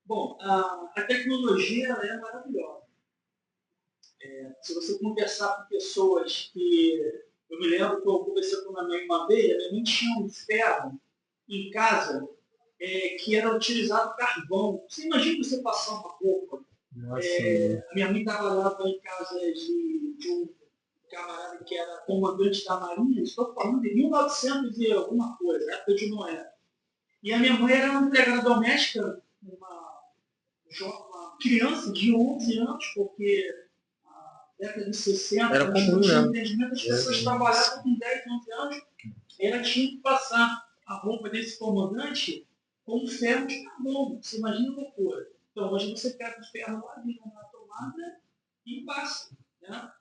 Bom, a tecnologia ela é maravilhosa. Se você conversar com pessoas que... Eu me lembro que eu conversei com a minha mãe uma vez, a minha mãe tinha um ferro em casa que era utilizado carvão. Você imagina você passar uma roupa. Nossa, A minha mãe trabalhava em casa de um camarada que era comandante da Marinha, estou falando de 1900 e alguma coisa, época de Noé. E a minha mãe era uma empregada doméstica, uma criança de 11 anos, porque na década de 60, era acho que comum, não tinha né? entendimento, as pessoas trabalhavam com 10, 11 anos, ela tinha que passar a roupa desse comandante com um ferro de carbono. Você imagina a loucura. Então, hoje você pega o ferro lá, liga na tomada e passa. Né?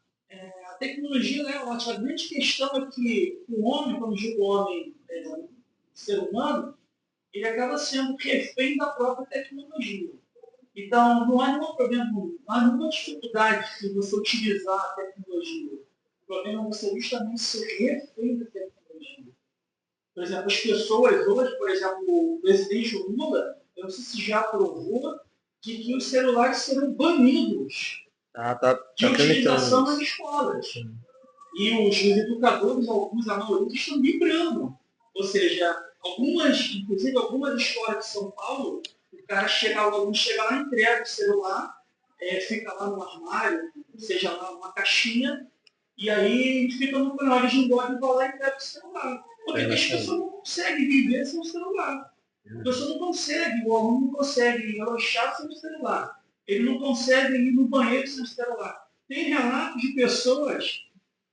A tecnologia é ótima. A grande questão é que o homem, quando digo homem, ser humano, ele acaba sendo refém da própria tecnologia. Então, não há nenhum problema, não há nenhuma dificuldade se você utilizar a tecnologia. O problema é você justamente ser refém da tecnologia. Por exemplo, as pessoas hoje, por exemplo, o presidente Lula, eu não sei se já aprovou de que os celulares serão banidos de utilização nas escolas. E os educadores, alguns, a maioria, estão vibrando. Ou seja, inclusive algumas escolas de São Paulo, o aluno chega lá, entrega o celular, fica lá no armário, seja lá uma caixinha, e aí fica no canal de embora e vai lá e entrega o celular. Porque as pessoas não conseguem viver sem o celular. A pessoa não consegue, o aluno não consegue relaxar sem o celular. Ele não consegue ir no banheiro sem o celular. Tem relatos de pessoas,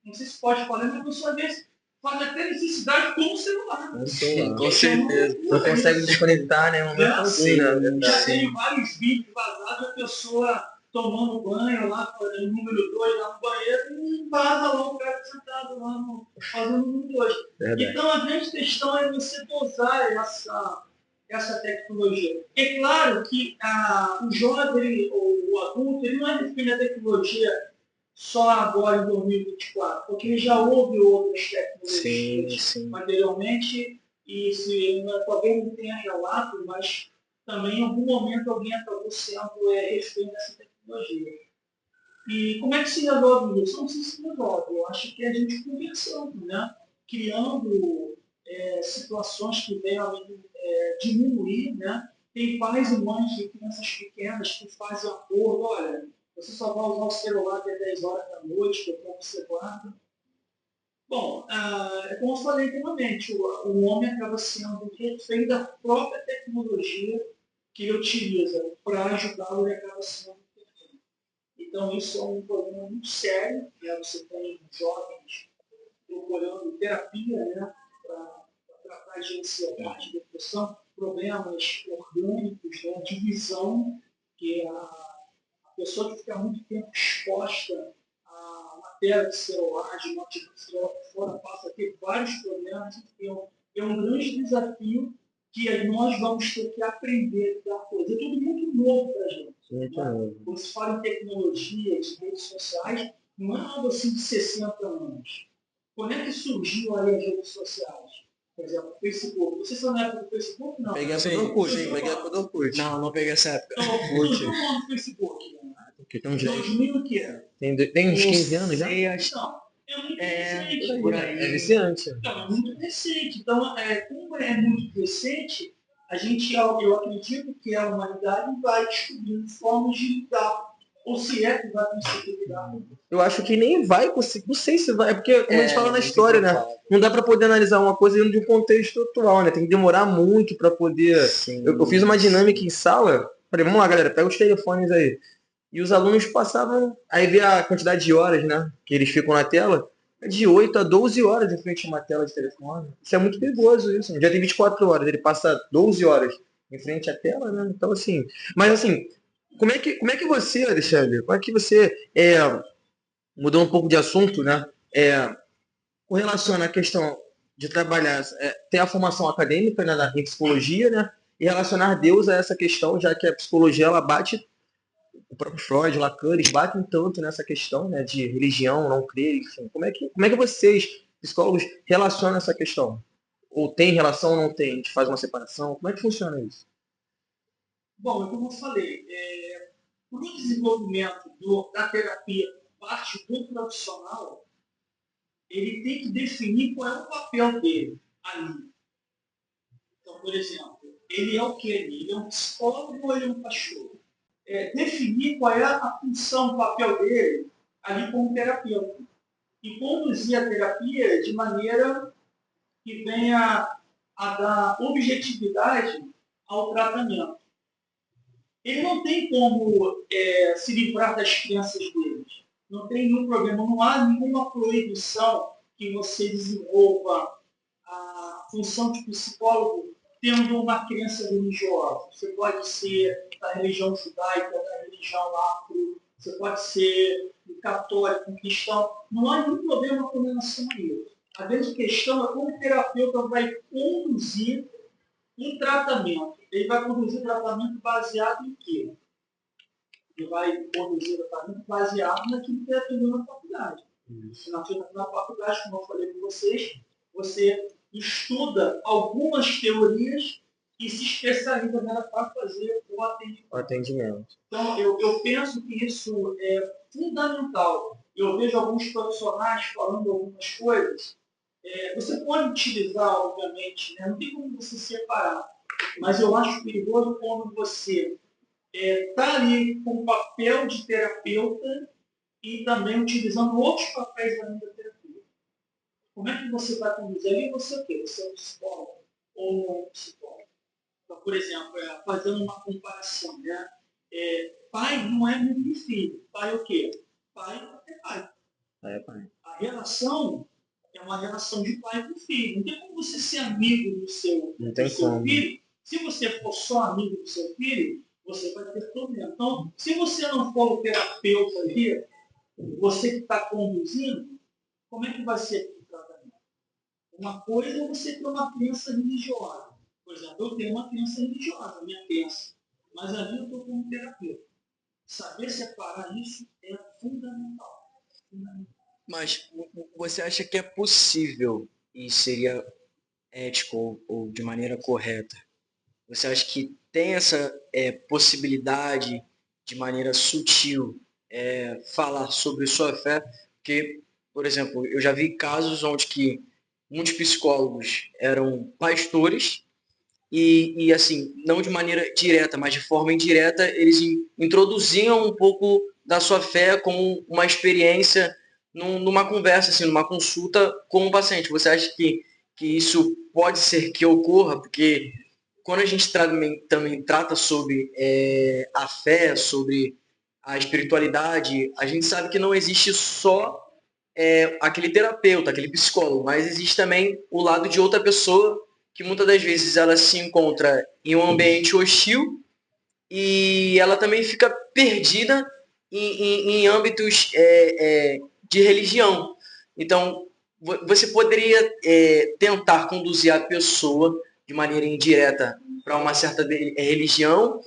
não sei se pode falar, mas a pessoa às vezes faz até necessidade com o celular. Sim, com certeza. não consegue desconectar, né? Um momento assim, né? Já tem vários vídeos vazados da pessoa tomando banho lá, fazendo número 2 lá no banheiro e vaza lá o cara sentado lá fazendo o número 2. Então a grande questão é você dosar essa tecnologia. É claro que o jovem ou o adulto ele não é refém da tecnologia só agora em 2024, porque já houve outras tecnologias anteriormente e se talvez não tenha relato, mas também em algum momento alguém acabou sendo refém dessa tecnologia. E como é que se resolve isso? Não sei se resolve. Eu acho que é a gente conversando, né? Criando situações que venham diminuir, né? Tem pais e mães de crianças pequenas que fazem acordo, olha, você só vai usar o celular até 10 horas da noite, depois você guarda. Bom, é como eu falei anteriormente, o homem acaba sendo refém da própria tecnologia que ele utiliza para ajudá-lo e acaba sendo refém. Então, isso é um problema muito sério. Né? Você tem jovens procurando terapia, né, para tratar de ansiedade, depressão, problemas orgânicos, né, de visão, que a pessoa que fica muito tempo exposta a uma tela de celular, de notebook de celular por fora, passa a ter vários problemas. Então, é um grande desafio que nós vamos ter que aprender a coisa. É tudo muito novo para a gente. Né? Quando se fala em tecnologia, de redes sociais, não é algo assim de 60 anos. Quando é que surgiu aí as redes sociais? Por exemplo, o Facebook. Você só na época do Facebook? Não. Peguei essa do Orkut. Peguei a do Orkut. Não peguei essa época. Então, surgiu o nome do Facebook. Né? Porque tem uns 2000 o quê? Tem uns 15 anos já? Não, é muito recente. Por aí. É viciante. Então, é muito recente. Então, como é muito recente, eu acredito que a humanidade vai descobrindo formas de lidar. Ou se é que vai conseguir lidar. Eu acho que nem vai conseguir. Não sei se vai. É porque, como a gente fala na história, né? Não dá para poder analisar uma coisa dentro de um contexto atual, né? Tem que demorar muito para poder. Eu fiz uma dinâmica em sala. Falei, vamos lá, galera, pega os telefones aí. E os alunos passavam. Aí vê a quantidade de horas, né? Que eles ficam na tela. De 8 a 12 horas em frente a uma tela de telefone. Isso é muito perigoso, isso. Um dia tem 24 horas, ele passa 12 horas em frente à tela, né? Então, assim. Mas, assim, como é que você, Alexandre, como é que você mudou um pouco de assunto, né? Com relação à questão de trabalhar, ter a formação acadêmica, né, em psicologia, né? E relacionar Deus a essa questão, já que a psicologia ela bate, o próprio Freud, Lacan, eles batem tanto nessa questão, né, de religião, não crer, enfim. Como é que vocês, psicólogos, relacionam essa questão? Ou tem relação ou não tem? A gente faz uma separação? Como é que funciona isso? Bom, como eu falei, para o desenvolvimento da terapia, parte do profissional, ele tem que definir qual é o papel dele ali. Então, por exemplo, ele é o quê? Ele é um psicólogo ou ele é um pastor? Definir qual é a função, o papel dele ali como terapeuta. E conduzir a terapia de maneira que venha a dar objetividade ao tratamento. Ele não tem como se livrar das crenças deles. Não tem nenhum problema, não há nenhuma proibição que você desenvolva a função de psicólogo tendo uma crença religiosa. Você pode ser da religião judaica, da religião afro, você pode ser católico, cristão. Não há nenhum problema com relação a isso. A grande questão é como o terapeuta vai conduzir um tratamento. Ele vai conduzir o tratamento baseado em quê? Ele vai conduzir o tratamento baseado naquilo que é aprendeu na faculdade. Na faculdade, como eu falei com vocês, você estuda algumas teorias e se especializa nela para fazer o atendimento. Então, eu penso que isso é fundamental. Eu vejo alguns profissionais falando algumas coisas. Você pode utilizar, obviamente, né? Não tem como você separar, mas eu acho perigoso quando você está ali com o papel de terapeuta e também utilizando outros papéis além da terapia. Como é que você vai conduzir? Ali você é o quê? Você é um psicólogo ou não é um psicólogo? Então, por exemplo, fazendo uma comparação, né? Pai não é amigo de filho. Pai é o quê? Pai é pai. Pai é pai. A relação é uma relação de pai com filho. Não tem como você ser amigo do seu filho. Se você for só amigo do seu filho, você vai ter problema. Então, se você não for o terapeuta ali, você que está conduzindo, como é que vai ser o tratamento? Uma coisa é você ter uma crença religiosa. Por exemplo, eu tenho uma crença religiosa, minha crença. Mas ali eu estou como terapeuta. Saber separar isso é fundamental. Mas você acha que é possível e seria ético ou de maneira correta? Você acha que tem essa possibilidade de maneira sutil falar sobre sua fé? Porque, por exemplo, eu já vi casos onde que muitos psicólogos eram pastores e assim, não de maneira direta, mas de forma indireta, eles introduziam um pouco da sua fé como uma experiência numa conversa, assim, numa consulta com o paciente. Você acha que isso pode ser que ocorra? Porque quando a gente também trata sobre a fé, sobre a espiritualidade, a gente sabe que não existe só aquele terapeuta, aquele psicólogo, mas existe também o lado de outra pessoa que muitas das vezes ela se encontra em um ambiente hostil e ela também fica perdida em âmbitos de religião. Então, você poderia tentar conduzir a pessoa de maneira indireta para uma certa religião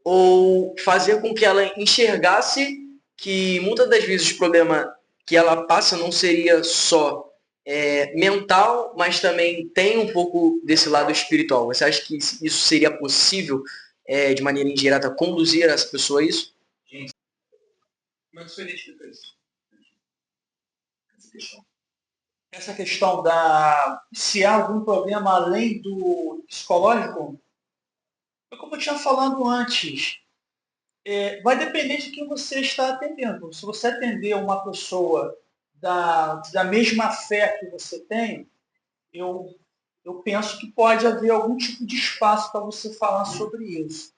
ou fazer com que ela enxergasse que muitas das vezes o problema que ela passa não seria só mental, mas também tem um pouco desse lado espiritual. Você acha que isso seria possível, de maneira indireta, conduzir essa pessoa a isso? Como é que você identifica isso? Essa questão se há algum problema além do psicológico, é como eu tinha falado antes, vai depender de quem você está atendendo. Se você atender uma pessoa da mesma fé que você tem, eu penso que pode haver algum tipo de espaço para você falar sobre isso.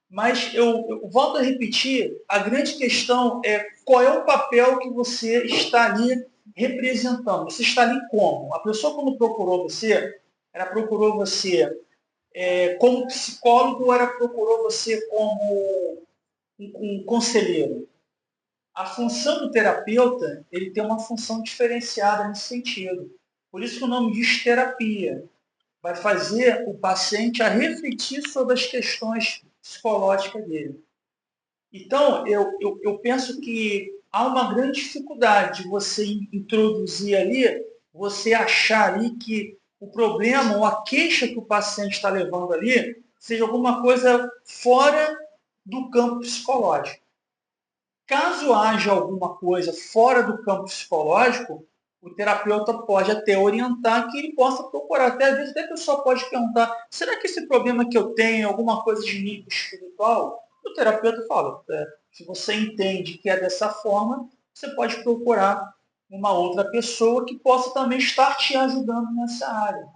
Mas eu volto a repetir, a grande questão é qual é o papel que você está ali representando. Você está ali como? A pessoa quando procurou você, ela procurou você como psicólogo ou ela procurou você como um conselheiro? A função do terapeuta, ele tem uma função diferenciada nesse sentido. Por isso que o nome diz terapia. Vai fazer o paciente a refletir sobre as questões psicológicas dele. Então, eu penso que há uma grande dificuldade de você introduzir ali, você achar ali que o problema ou a queixa que o paciente está levando ali seja alguma coisa fora do campo psicológico. Caso haja alguma coisa fora do campo psicológico, o terapeuta pode até orientar que ele possa procurar. Até às vezes até a pessoa pode perguntar, será que esse problema que eu tenho é alguma coisa de nível espiritual? O terapeuta fala, se você entende que é dessa forma, você pode procurar uma outra pessoa que possa também estar te ajudando nessa área.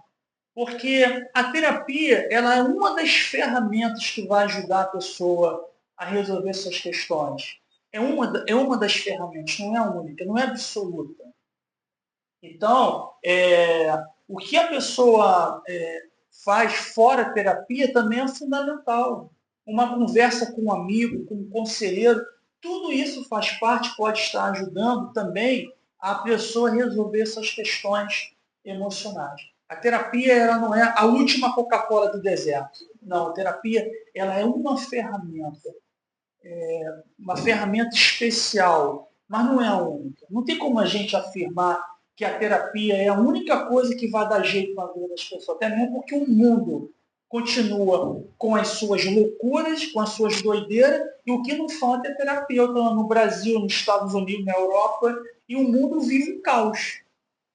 Porque a terapia, ela é uma das ferramentas que vai ajudar a pessoa a resolver suas questões. É uma das ferramentas, não é única, não é absoluta. Então, o que a pessoa faz fora a terapia também é fundamental. Uma conversa com um amigo, com um conselheiro, tudo isso faz parte, pode estar ajudando também a pessoa a resolver essas questões emocionais. A terapia ela não é a última Coca-Cola do deserto. Não, a terapia ela é uma ferramenta especial, mas não é a única. Não tem como a gente afirmar que a terapia é a única coisa que vai dar jeito na vida das pessoas, até mesmo porque o mundo continua com as suas loucuras, com as suas doideiras, e o que não falta é terapeuta no Brasil, nos Estados Unidos, na Europa, e o mundo vive um caos.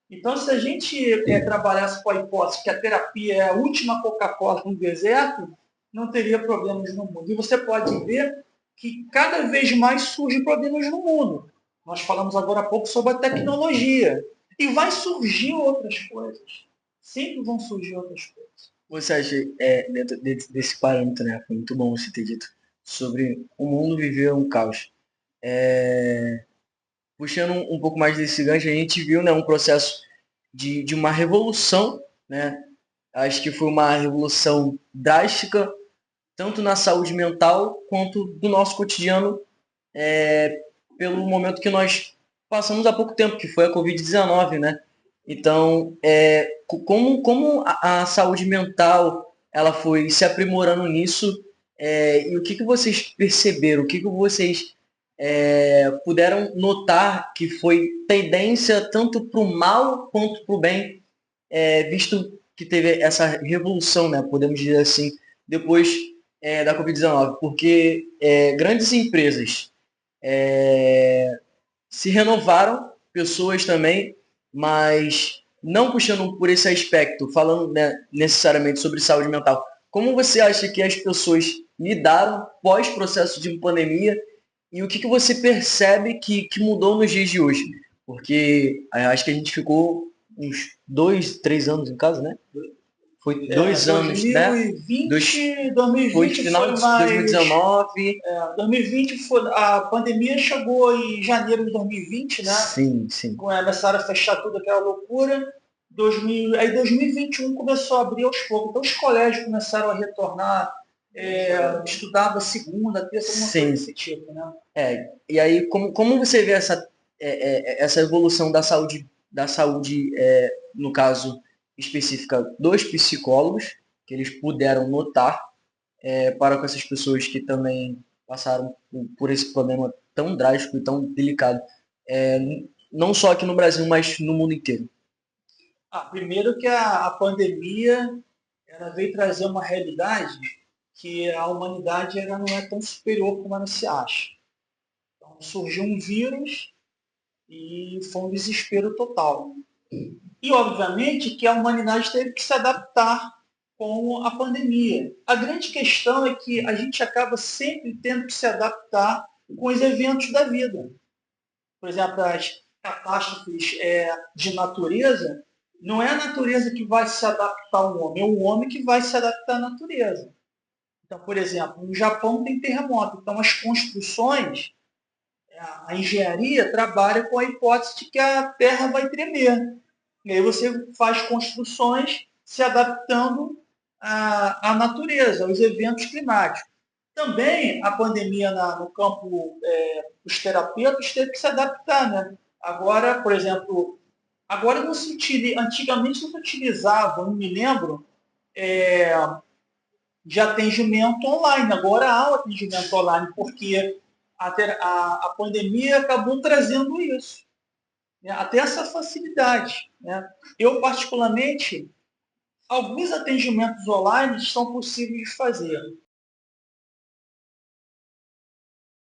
Então, se a gente trabalhasse com a hipótese que a terapia é a última Coca-Cola no deserto, não teria problemas no mundo. E você pode ver que cada vez mais surgem problemas no mundo. Nós falamos agora há pouco sobre a tecnologia. E vai surgir outras coisas. Sempre vão surgir outras coisas. Você acha, dentro desse parâmetro, né? Foi muito bom você ter dito sobre o mundo viver um caos. Puxando um pouco mais desse gancho, a gente viu, né, um processo de uma revolução, né? Acho que foi uma revolução drástica, tanto na saúde mental quanto do nosso cotidiano, pelo momento que nós passamos há pouco tempo, que foi a Covid-19, né? Então, como a saúde mental ela foi se aprimorando nisso, e o que vocês perceberam, o que vocês puderam notar que foi tendência tanto para o mal quanto para o bem, visto que teve essa revolução, né, podemos dizer assim, depois da Covid-19, porque grandes empresas se renovaram, pessoas também, mas não puxando por esse aspecto, falando, né, necessariamente sobre saúde mental. Como você acha que as pessoas lidaram pós-processo de pandemia e o que você percebe que mudou nos dias de hoje? Porque acho que a gente ficou uns 2, 3 anos em casa, né? Foi 2 anos, 2020, né? 2020 foi final de mais, 2019. 2020 foi, a pandemia chegou em janeiro de 2020, né? Sim, sim. Começaram a fechar tudo aquela loucura. Aí 2021 começou a abrir aos poucos. Então os colégios começaram a retornar, estudava segunda, terça, alguma coisa desse tipo, né? E aí, como você vê essa evolução da saúde, no caso específica dos psicólogos, que eles puderam notar, para com essas pessoas que também passaram por esse problema tão drástico e tão delicado, não só aqui no Brasil, mas no mundo inteiro? Primeiro que a pandemia ela veio trazer uma realidade que a humanidade ela não é tão superior como ela se acha. Então, surgiu um vírus e foi um desespero total. E, obviamente, que a humanidade teve que se adaptar com a pandemia. A grande questão é que a gente acaba sempre tendo que se adaptar com os eventos da vida. Por exemplo, as catástrofes de natureza, não é a natureza que vai se adaptar ao homem, é o homem que vai se adaptar à natureza. Então, por exemplo, no Japão tem terremoto. Então, as construções, a engenharia trabalha com a hipótese de que a Terra vai tremer. E aí você faz construções se adaptando à natureza, aos eventos climáticos. Também a pandemia no campo dos terapeutas teve que se adaptar, né? Agora, por exemplo, antigamente não se utilizava, não me lembro, de atendimento online. Agora há o atendimento online, porque a pandemia acabou trazendo isso, né? Até essa facilidade, né? Eu, particularmente, alguns atendimentos online são possíveis de fazer.